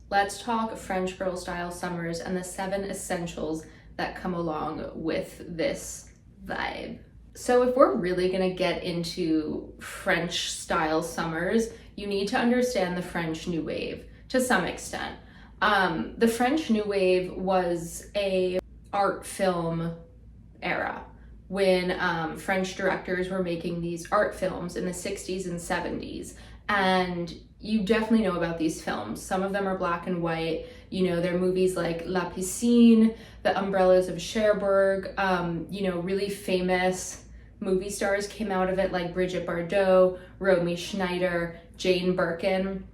let's talk French girl style summers and the 7 essentials that come along with this vibe. So if we're really gonna get into French style summers, you need to understand the French New Wave to some extent. The French New Wave was a art film era when French directors were making these art films in the 60s and 70s. And you definitely know about these films. Some of them are black and white. You know, they're movies like La Piscine, The Umbrellas of Cherbourg, really famous movie stars came out of it like Brigitte Bardot, Romy Schneider, Jane Birkin.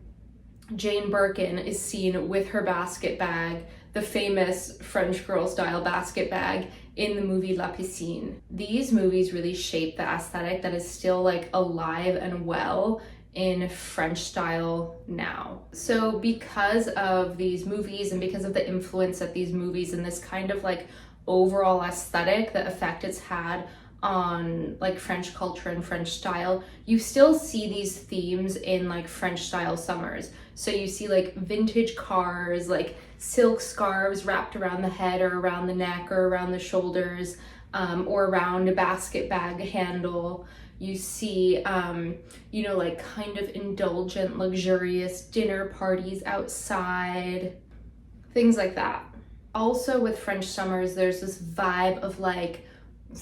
Jane Birkin is seen with her basket bag, the famous French girl style basket bag in the movie La Piscine. These movies really shape the aesthetic that is still like alive and well in French style now. So because of these movies and because of the influence that these movies and this kind of like overall aesthetic, the effect it's had on like French culture and French style, you still see these themes in like French style summers. So you see like vintage cars, like silk scarves wrapped around the head or around the neck or around the shoulders, or around a basket bag handle. You see, like kind of indulgent, luxurious dinner parties outside, things like that. Also with French summers, there's this vibe of like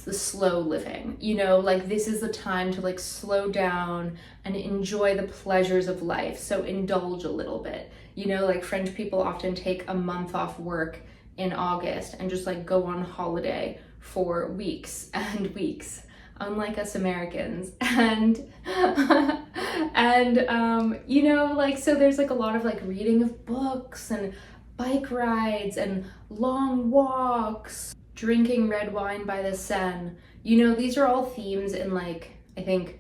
the slow living, like this is the time to like slow down and enjoy the pleasures of life. So indulge a little bit, like French people often take a month off work in August and just like go on holiday for weeks and weeks, unlike us Americans. And so there's like a lot of like reading of books and bike rides and long walks, drinking red wine by the Seine. These are all themes in like, I think,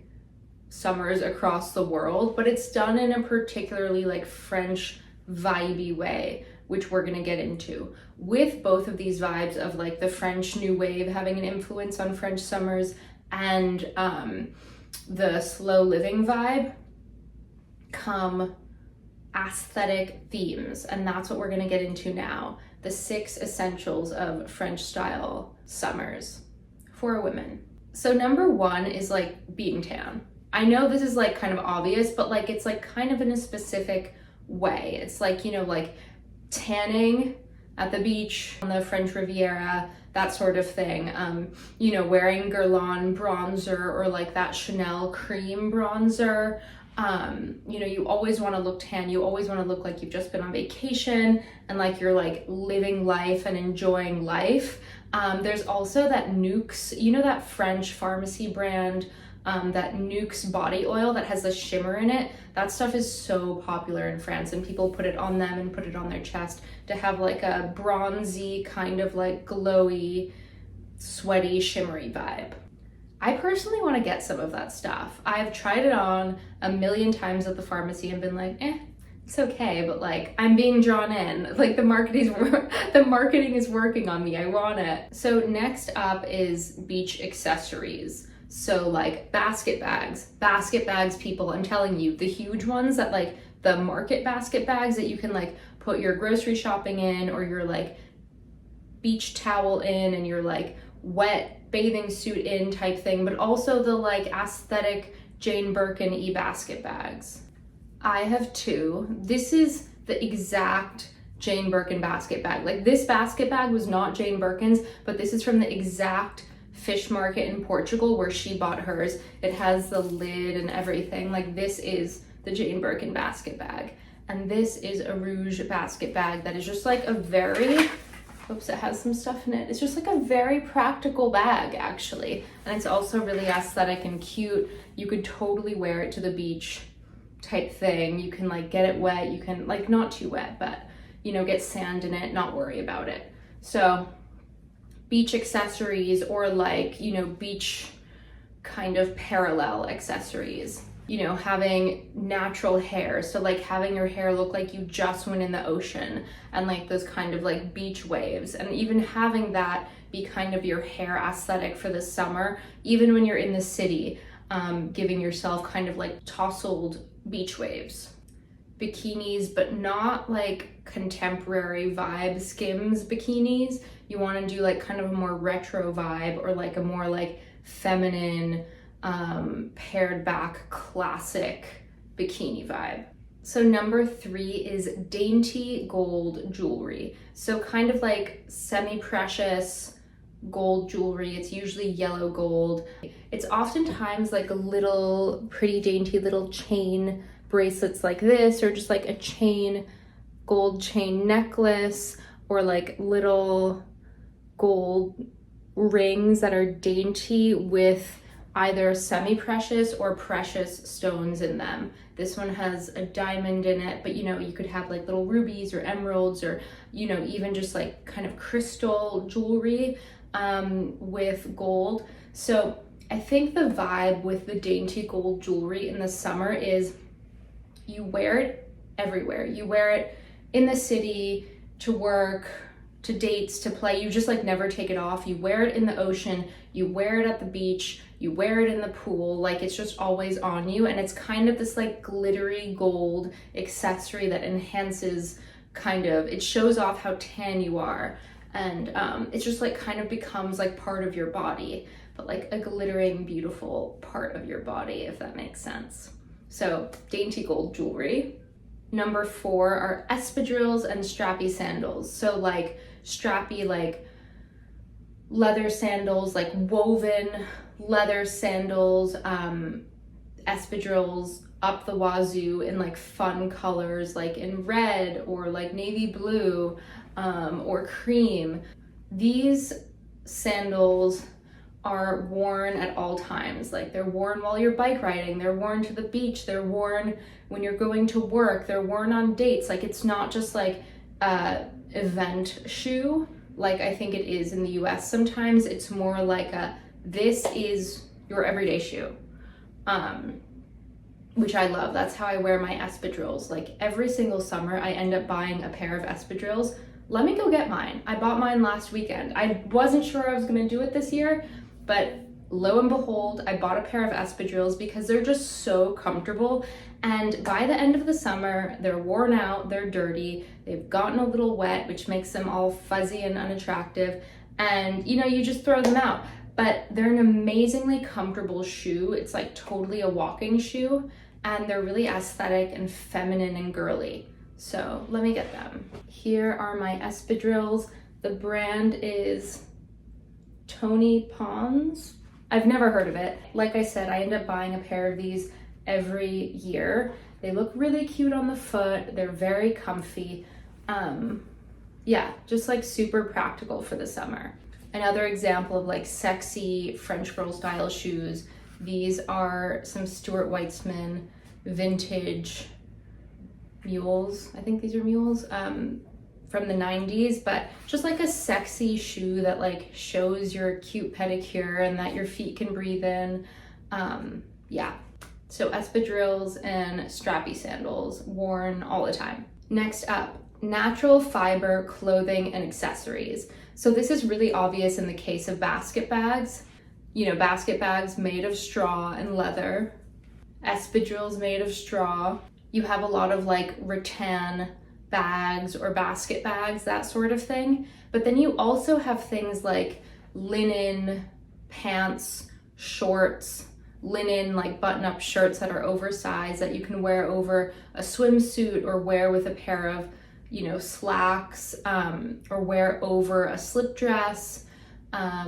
summers across the world, but it's done in a particularly like French vibey way, which we're gonna get into. With both of these vibes of like the French New Wave having an influence on French summers and the slow living vibe come aesthetic themes, and that's what we're gonna get into now. The 6 essentials of French style summers for women. So number 1 is like being tan. I know this is like kind of obvious, but like it's like kind of in a specific way. It's like, like tanning at the beach on the French Riviera, that sort of thing. Wearing Guerlain bronzer or like that Chanel cream bronzer. You always want to look tan. You always want to look like you've just been on vacation and like you're like living life and enjoying life. There's also that Nuxe, that French pharmacy brand, that Nuxe body oil that has the shimmer in it. That stuff is so popular in France and people put it on them and put it on their chest to have like a bronzy kind of like glowy, sweaty, shimmery vibe. I personally want to get some of that stuff. I've tried it on a million times at the pharmacy and been like, it's okay, but like I'm being drawn in. Like the marketing is working on me. I want it. So next up is beach accessories. So like basket bags, people, I'm telling you, the huge ones that like the market basket bags that you can like put your grocery shopping in or your like beach towel in and your like wet bathing suit in type thing, but also the like aesthetic Jane Birkin basket bags. I have 2. This is the exact Jane Birkin basket bag. Like this basket bag was not Jane Birkin's, but this is from the exact fish market in Portugal where she bought hers. It has the lid and everything. Like this is the Jane Birkin basket bag. And this is a Rouge basket bag that is just like a very, oops, it has some stuff in it. It's just like a very practical bag actually. And it's also really aesthetic and cute. You could totally wear it to the beach type thing. You can like get it wet. You can like not too wet, but get sand in it, not worry about it. So beach accessories or like, beach kind of parallel accessories. Having natural hair. So like having your hair look like you just went in the ocean and like those kind of like beach waves, and even having that be kind of your hair aesthetic for the summer, even when you're in the city, giving yourself kind of like tousled beach waves. bikinis, but not like contemporary vibe Skims bikinis. You want to do like kind of a more retro vibe, or like a more like feminine, pared back classic bikini vibe. So number 3 is dainty gold jewelry. So kind of like semi-precious gold jewelry. It's usually yellow gold. It's oftentimes like a little pretty dainty little chain bracelets like this, or just like a chain, gold chain necklace, or like little gold rings that are dainty with either semi-precious or precious stones in them. This one has a diamond in it, but you know, you could have like little rubies or emeralds, or you know, even just like kind of crystal jewelry with gold. So I think the vibe with the dainty gold jewelry in the summer is you wear it everywhere. You wear it in the city, to work, to dates, to play. You just like never take it off. You wear it in the ocean, you wear it at the beach, you wear it in the pool. Like it's just always on you, and it's kind of this like glittery gold accessory that enhances, kind of, it shows off how tan you are, and it's just like kind of becomes like part of your body, but like a glittering beautiful part of your body, if that makes sense. So dainty gold jewelry. Number 4 are espadrilles and strappy sandals. So like strappy, like leather sandals, like woven leather sandals, espadrilles up the wazoo in like fun colors, like in red or like navy blue, or cream. These sandals are worn at all times. Like they're worn while you're bike riding, they're worn to the beach, they're worn when you're going to work, they're worn on dates. Like it's not just like a event shoe like I think it is in the US. Sometimes it's more like this is your everyday shoe, which I love. That's how I wear my espadrilles. Like every single summer I end up buying a pair of espadrilles. Let me go get mine. I bought mine last weekend. I wasn't sure I was gonna do it this year, but lo and behold, I bought a pair of espadrilles because they're just so comfortable. And by the end of the summer, they're worn out, they're dirty, they've gotten a little wet, which makes them all fuzzy and unattractive. And you know, you just throw them out. But they're an amazingly comfortable shoe. It's like totally a walking shoe, and they're really aesthetic and feminine and girly. So let me get them. Here are my espadrilles. The brand is Tony Pons. I've never heard of it. Like I said, I end up buying a pair of these every year. They look really cute on the foot. They're very comfy. Yeah, just like super practical for the summer. Another example of like sexy French girl style shoes. These are some Stuart Weitzman vintage mules. I think these are mules from the 90s, but just like a sexy shoe that like shows your cute pedicure and that your feet can breathe in. Yeah, so espadrilles and strappy sandals worn all the time. Next up, natural fiber clothing and accessories. So this is really obvious in the case of basket bags. You know, basket bags made of straw and leather, espadrilles made of straw. You have a lot of like rattan bags or basket bags, that sort of thing. But then you also have things like linen pants, shorts, linen like button-up shirts that are oversized that you can wear over a swimsuit or wear with a pair of, you know, slacks, or wear over a slip dress,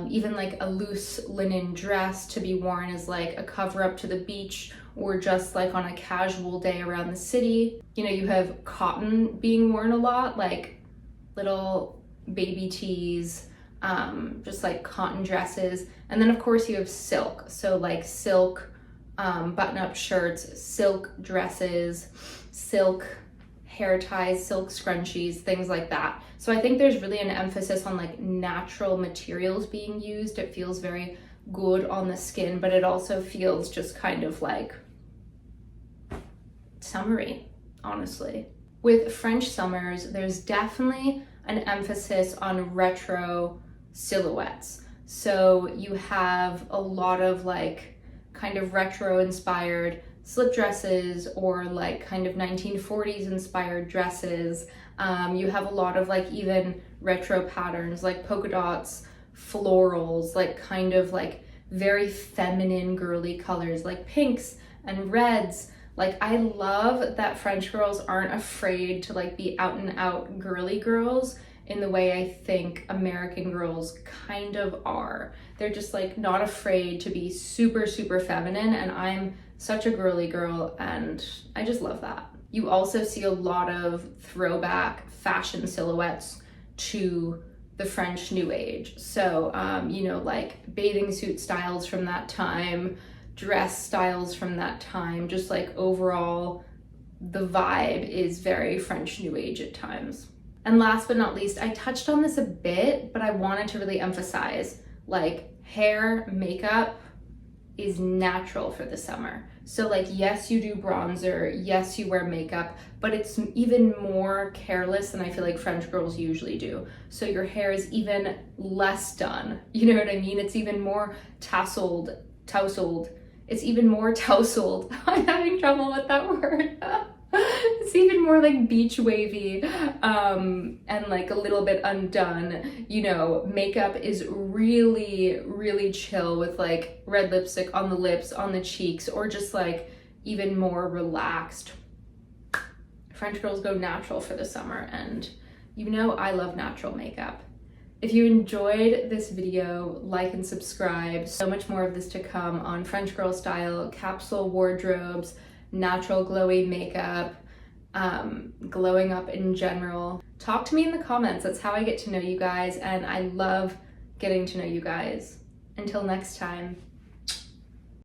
even like a loose linen dress to be worn as like a cover up to the beach, or just like on a casual day around the city. You know, you have cotton being worn a lot, like little baby tees, just like cotton dresses. And then of course you have silk. So like silk button-up shirts, silk dresses, silk hair ties, silk scrunchies, things like that. So I think there's really an emphasis on like natural materials being used. It feels very good on the skin, but it also feels just kind of like summery, honestly. With French summers, there's definitely an emphasis on retro silhouettes. So you have a lot of like kind of retro inspired slip dresses or like kind of 1940s inspired dresses. You have a lot of like even retro patterns like polka dots, florals, like kind of like very feminine girly colors like pinks and reds. Like I love that French girls aren't afraid to like be out and out girly girls in the way I think American girls kind of are. They're just like not afraid to be super, super feminine, and I'm such a girly girl and I just love that. You also see a lot of throwback fashion silhouettes to the French New Age. So, you know, like bathing suit styles from that time, dress styles from that time, just like overall, the vibe is very French New Age at times. And last but not least, I touched on this a bit, but I wanted to really emphasize like hair, makeup is natural for the summer. So like, yes, you do bronzer, yes, you wear makeup, but it's even more careless than I feel like French girls usually do. So your hair is even less done. You know what I mean? It's even more tousled. It's even more tousled. I'm having trouble with that word. It's even more like beach wavy and like a little bit undone. You know, makeup is really, really chill with like red lipstick on the lips, on the cheeks, or just like even more relaxed. French girls go natural for the summer, and you know I love natural makeup. If you enjoyed this video, like and subscribe. So much more of this to come on French girl style, capsule wardrobes, natural glowy makeup, glowing up in general. Talk to me in the comments. That's how I get to know you guys, and I love getting to know you guys. Until next time.